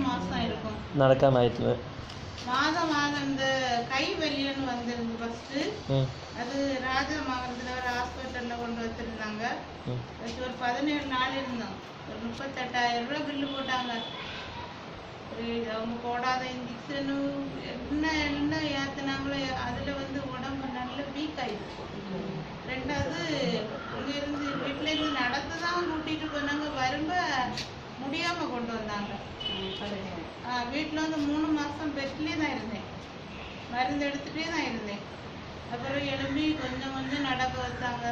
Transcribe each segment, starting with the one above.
மாதம் இருக்கும் நடக்காம ஆயிடுச்சு. மாதம் மாதம் இந்த கை வலின்னு வந்துருந்து ஃபஸ்ட்டு. அது ராஜா மாவட்டத்தில் ஒரு ஹாஸ்பிட்டலில் கொண்டு வச்சுருந்தாங்க. வச்சு ஒரு 17 நாள் இருந்தோம். ஒரு 38,000 ரூபா பில்லு போட்டாங்க. அவங்க போடாத இன்ஜெக்ஷனு என்ன ஏற்றுனாங்களோ அதில் வந்து உடம்பு நல்ல வீக் ஆகிடுச்சு. ரெண்டாவது இங்கேருந்து வீட்டிலேருந்து நடந்து தான் கூட்டிகிட்டு போனாங்க. வரும்ப முடியாமல் கொண்டு வந்தாங்க. வீட்டில் வந்து 3 மாதம் பெட்லேயே தான் இருந்தேன். மருந்து எடுத்துகிட்டே தான் இருந்தேன். அப்புறம் எழும்பி கொஞ்சம் கொஞ்சம் நடக்க வச்சாங்க.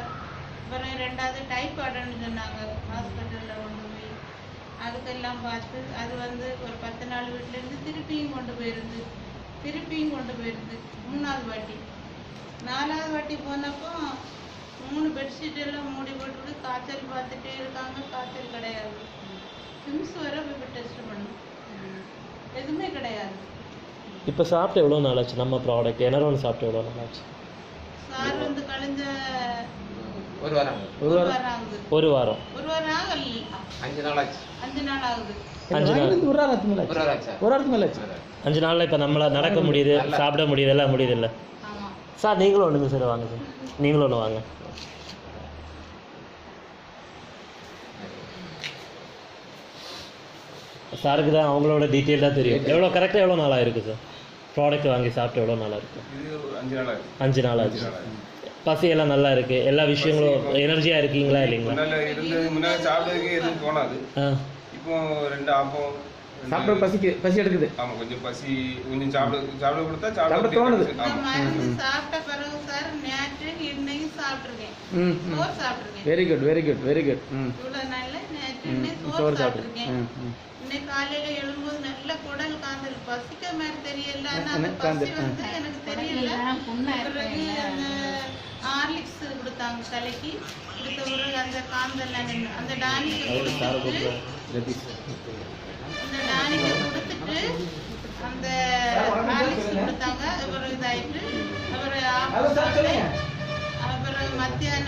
அப்புறம் ரெண்டாவது டைப்பாய்டுன்னு சொன்னாங்க. ஹாஸ்பிட்டலில் கொண்டு போய் அதுக்கெல்லாம் பார்த்து அது வந்து ஒரு 10 நாள் வீட்டிலேருந்து திருப்பியும் கொண்டு போயிருந்து 3வது வாட்டி 4வது வாட்டி போனப்போ 3 பெட்ஷீட் எல்லாம் மூடி போட்டு காய்ச்சல் பார்த்துட்டே இருக்காங்க. காய்ச்சல் கிடையாது. சிம்ஸ் வர போய் டெஸ்ட் பண்ணணும், எதுவுமே கிடையாது. இப்போ சாப்பிட்டு எவ்வளோ நாள் ஆச்சு நம்ம ப்ராடக்ட் எனரோன் சாப்பிட்டு எவ்வளோ நாள் ஆச்சு? சார் வந்து கழிஞ்ச ஒரு வாரம் ஆகுது. ஒரு வாரம் ஆகல, 5 நாள் ஆகுது. 5 நாளில் இப்போ நம்மளால் நடக்க முடியுது, சாப்பிட முடியுது, எல்லாம் முடியுது இல்லை சார்? நீங்களும் ஒன்றுங்க சார், வாங்க சார், நீங்களும் ஒன்று வாங்க. சாருக்கு தான் அவங்களோட டீட்டெயில் தான் தெரியும். எவ்வளோ கரெக்டாக எவ்வளோ நாளாக இருக்குது சார் ப்ராடக்ட் வாங்கி சாப்பிட்டு? எவ்வளோ நாளாக இருக்குது? 5 நாள் ஆச்சு. பசியெல்லாம் நல்லா இருக்குது, எல்லா விஷயங்களும் எனர்ஜியாக இருக்கீங்களா இல்லைங்களா? இப்போ 2 ஆப்பம் சாப்பிட பசி எடுக்குது. ஆமா, கொஞ்சம் சாப்பிட கொடுத்தா சாப்பிட தோணுது. சாப்பிட்ட பிறகு சார் நேற்று இன்னைக்கு சாப்பிட்டுருக்கேன். சோறு சாப்பிட்டுருக்கேன். வெரி குட் இவ்வளோ நாள்ல நேற்று சோறு சாப்பிட்டுருக்கேன். இன்னைக்கு காலையில எழும்போது நல்ல குடல் காந்தல் பசிக்க மாதிரி தெரியல. அந்த பசி வந்து எனக்கு தெரியல. பிறகு அந்த ஹார்லிக்ஸ் கொடுத்தாங்க தலைக்கு. கொடுத்த பிறகு அந்த காந்தல் அந்த டானிக்கை கொடுத்துட்டு அந்த ஹார்லிக்ஸ் கொடுத்தாங்க. அப்புறம் இதாயிட்டு அப்புறம் மத்தியானம்